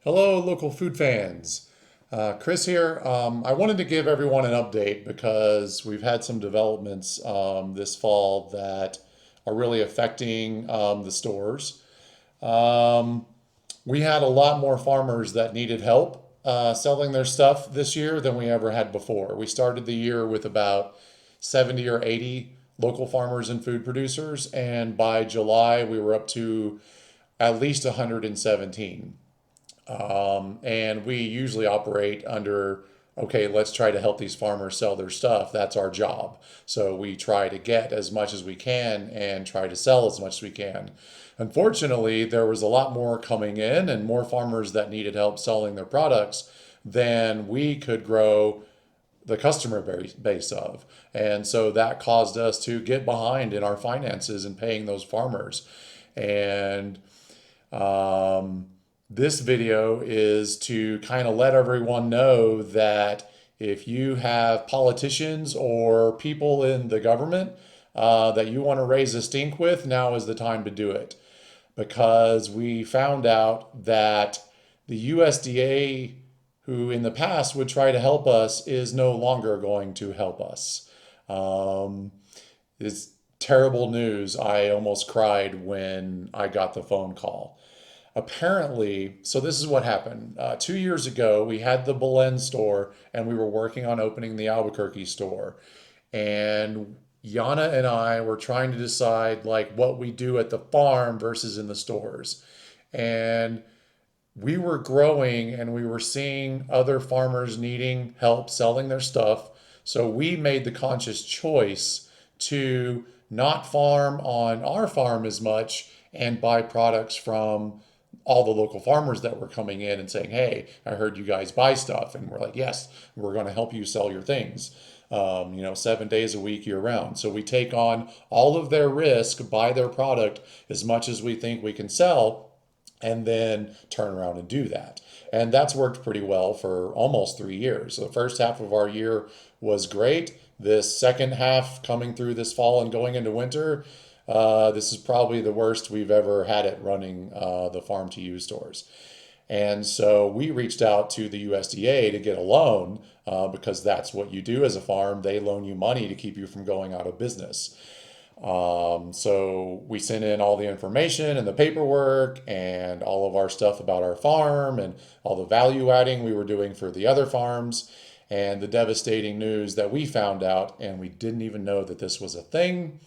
Hello, local food fans. Chris here. I wanted to give everyone an update because we've had some developments this fall that are really affecting the stores. Um, we had a lot more farmers that needed help selling their stuff this year than we ever had before. We started the year with about 70 or 80 local farmers and food producers, and by July, we were up to at least 117. And we usually operate under, okay, let's try to help these farmers sell their stuff. That's our job. So we try to get as much as we can and try to sell as much as we can. Unfortunately, there was a lot more coming in and more farmers that needed help selling their products than we could grow the customer base of. And so that caused us to get behind in our finances and paying those farmers. And um, this video is to kind of let everyone know that if you have politicians or people in the government that you want to raise a stink with, now is the time to do it. Because we found out that the USDA, who in the past would try to help us, is no longer going to help us. Um, it's terrible news. I almost cried when I got the phone call. Apparently, so this is what happened. 2 years ago, we had the Belen store and we were working on opening the Albuquerque store. And Yana and I were trying to decide like what we do at the farm versus in the stores. And we were growing and we were seeing other farmers needing help selling their stuff. So we made the conscious choice to not farm on our farm as much and buy products from all the local farmers that were coming in and saying, "Hey, I heard you guys buy stuff." And we're like, "Yes, we're going to help you sell your things." 7 days a week year round. So we take on all of their risk, buy their product as much as we think we can sell, and then turn around and do that. And that's worked pretty well for almost 3 years. So the first half of our year was great. This second half coming through this fall and going into winter, this is probably the worst we've ever had it running the farm to you stores. And so we reached out to the USDA to get a loan because that's what you do as a farm. They loan you money to keep you from going out of business. So we sent in all the information and the paperwork and all of our stuff about our farm and all the value adding we were doing for the other farms. And the devastating news that we found out, and we didn't even know that this was a thing,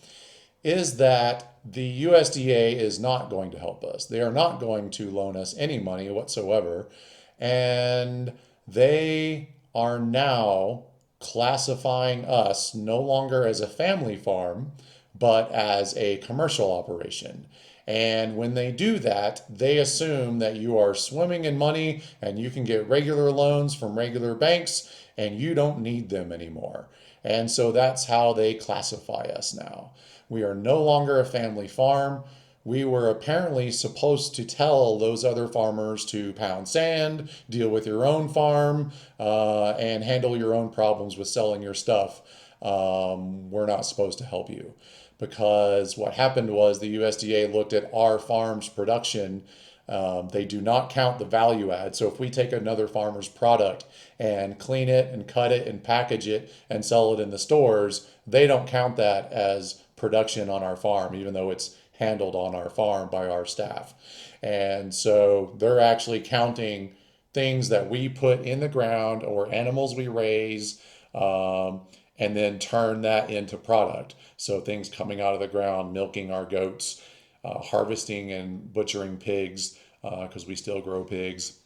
is that the USDA is not going to help us. They are not going to loan us any money whatsoever. And they are now classifying us no longer as a family farm, but as a commercial operation. And when they do that, they assume that you are swimming in money and you can get regular loans from regular banks and you don't need them anymore. And so that's how they classify us now. We are no longer a family farm. We were apparently supposed to tell those other farmers to pound sand, deal with your own farm, and handle your own problems with selling your stuff. We're not supposed to help you because what happened was the USDA looked at our farm's production. They do not count the value add. So if we take another farmer's product and clean it and cut it and package it and sell it in the stores, they don't count that as production on our farm, even though it's handled on our farm by our staff. And so they're actually counting things that we put in the ground or animals we raise, and then turn that into product. So things coming out of the ground, milking our goats, harvesting and butchering pigs, because we still grow pigs,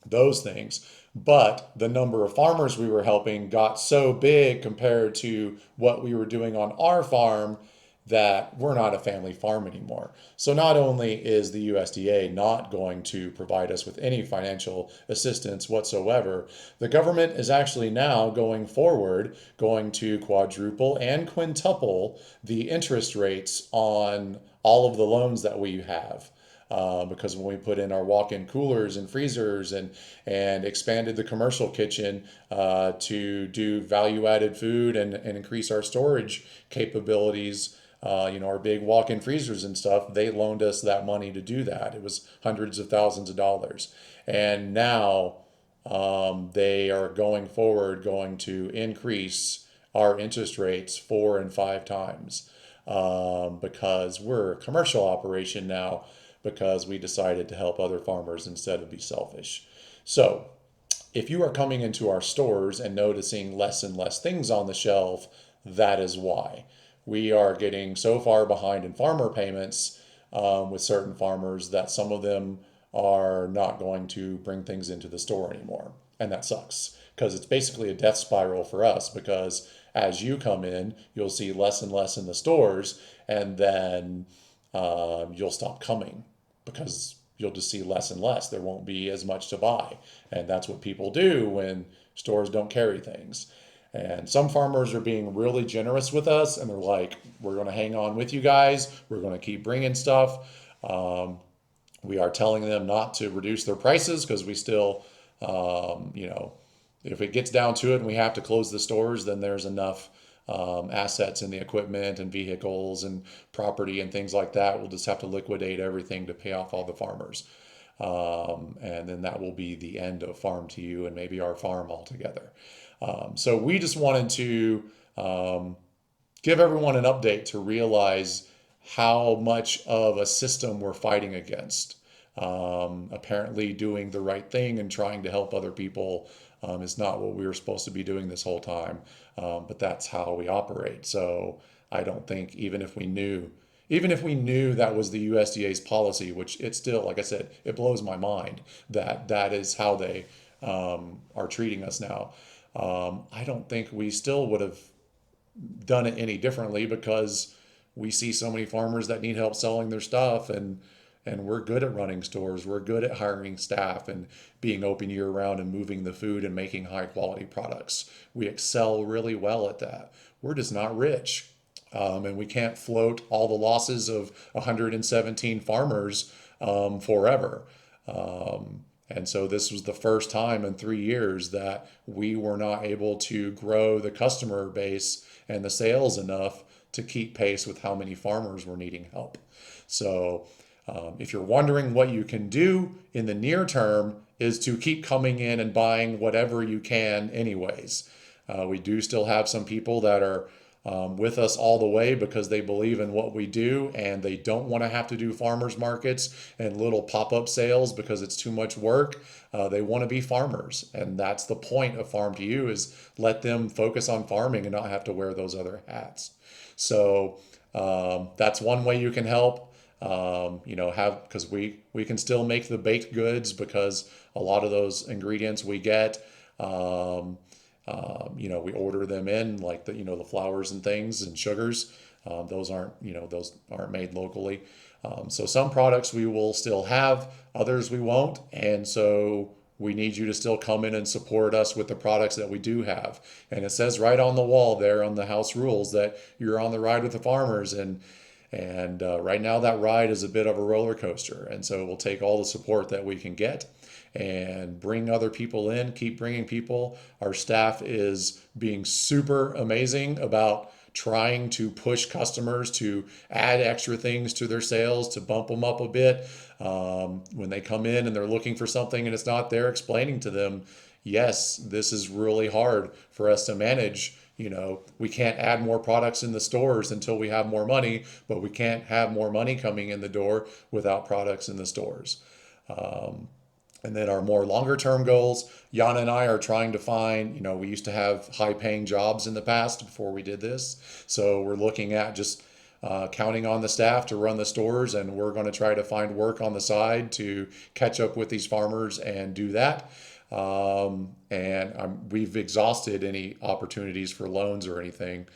those things. But the number of farmers we were helping got so big compared to what we were doing on our farm that we're not a family farm anymore. So not only is the USDA not going to provide us with any financial assistance whatsoever, the government is actually now going forward going to quadruple and quintuple the interest rates on all of the loans that we have. Because when we put in our walk-in coolers and freezers and expanded the commercial kitchen to do value-added food and increase our storage capabilities, our big walk-in freezers and stuff, they loaned us that money to do that. It was hundreds of thousands of dollars. And now they are going forward going to increase our interest rates 4 and 5 times because we're a commercial operation now because we decided to help other farmers instead of be selfish. So if you are coming into our stores and noticing less and less things on the shelf, that is why. We are getting so far behind in farmer payments with certain farmers that some of them are not going to bring things into the store anymore. And that sucks because it's basically a death spiral for us because as you come in, you'll see less and less in the stores and then you'll stop coming because you'll just see less and less. There won't be as much to buy. And that's what people do when stores don't carry things. And some farmers are being really generous with us and they're like, we're going to hang on with you guys. We're going to keep bringing stuff. We are telling them not to reduce their prices because we still, if it gets down to it and we have to close the stores, then there's enough assets in the equipment and vehicles and property and things like that. We'll just have to liquidate everything to pay off all the farmers. And then that will be the end of Farm to You and maybe our farm altogether. So we just wanted to give everyone an update to realize how much of a system we're fighting against. Apparently doing the right thing and trying to help other people is not what we were supposed to be doing this whole time. But that's how we operate. So I don't think even if we knew that was the USDA's policy, which it still, like I said, it blows my mind that that is how they are treating us now. I don't think we still would have done it any differently because we see so many farmers that need help selling their stuff and we're good at running stores. We're good at hiring staff and being open year round and moving the food and making high quality products. We excel really well at that. We're just not rich. And we can't float all the losses of 117 farmers forever. And so this was the first time in 3 years that we were not able to grow the customer base and the sales enough to keep pace with how many farmers were needing help. So if you're wondering what you can do in the near term is to keep coming in and buying whatever you can anyways. We do still have some people that are with us all the way because they believe in what we do and they don't want to have to do farmers markets and little pop-up sales because it's too much work. They want to be farmers, and that's the point of Farm to You, is let them focus on farming and not have to wear those other hats. So that's one way you can help. Because we can still make the baked goods because a lot of those ingredients we get, we order them in like the flours and things and sugars. Those aren't made locally. So some products we will still have, others we won't. And so we need you to still come in and support us with the products that we do have. And it says right on the wall there on the house rules that you're on the ride with the farmers. And right now that ride is a bit of a roller coaster. And so we'll take all the support that we can get and bring other people in, keep bringing people. Our staff is being super amazing about trying to push customers to add extra things to their sales, to bump them up a bit. When they come in and they're looking for something and it's not there, explaining to them, yes, this is really hard for us to manage. We can't add more products in the stores until we have more money, but we can't have more money coming in the door without products in the stores. And then our more longer term goals, Yana and I are trying to find, we used to have high paying jobs in the past before we did this. So we're looking at just counting on the staff to run the stores, and we're going to try to find work on the side to catch up with these farmers and do that. We've exhausted any opportunities for loans or anything.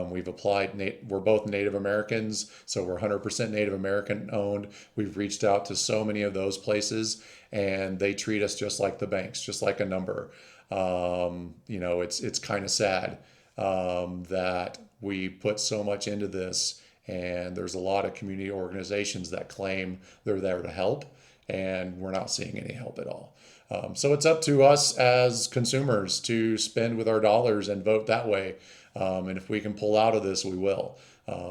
We've applied, we're both Native Americans, so we're 100% Native American owned. We've reached out to so many of those places and they treat us just like the banks, just like a number. It's kind of sad that we put so much into this, and there's a lot of community organizations that claim they're there to help, and we're not seeing any help at all. So it's up to us as consumers to spend with our dollars and vote that way. And if we can pull out of this, we will.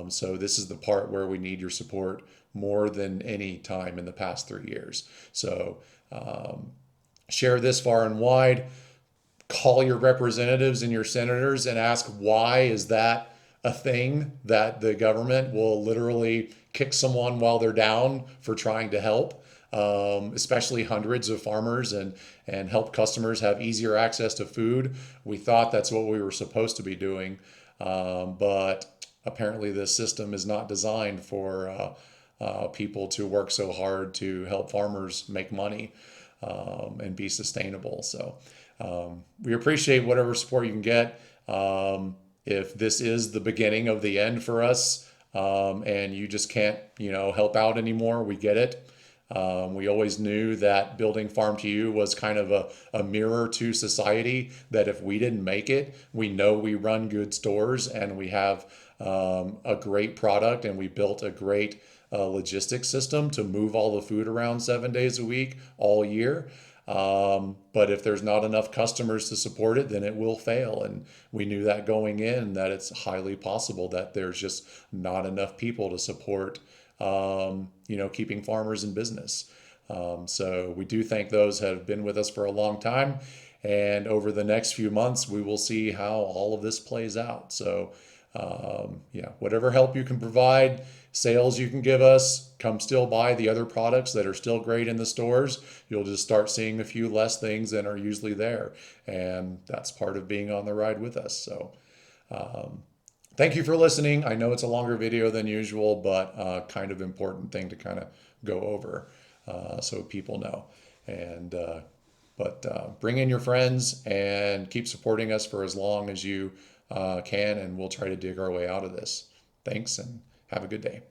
So this is the part where we need your support more than any time in the past 3 years. So share this far and wide. Call your representatives and your senators and ask, why is that a thing that the government will literally kick someone while they're down for trying to help, especially hundreds of farmers, and help customers have easier access to food. We thought that's what we were supposed to be doing, but apparently this system is not designed for people to work so hard to help farmers make money and be sustainable. So we appreciate whatever support you can get. If this is the beginning of the end for us, and you just can't, help out anymore, we get it. We always knew that building Farm to You was kind of a mirror to society, that if we didn't make it, we know we run good stores and we have a great product, and we built a great logistics system to move all the food around 7 days a week, all year. But if there's not enough customers to support it, then it will fail. And we knew that going in, that it's highly possible that there's just not enough people to support, keeping farmers in business. So we do thank those that have been with us for a long time. And over the next few months, we will see how all of this plays out. So, whatever help you can provide, sales you can give us, come still buy the other products that are still great in the stores. You'll just start seeing a few less things than are usually there. And that's part of being on the ride with us. So, thank you for listening. I know it's a longer video than usual, but kind of important thing to kind of go over so people know. And but bring in your friends and keep supporting us for as long as you can, and we'll try to dig our way out of this. Thanks, and have a good day.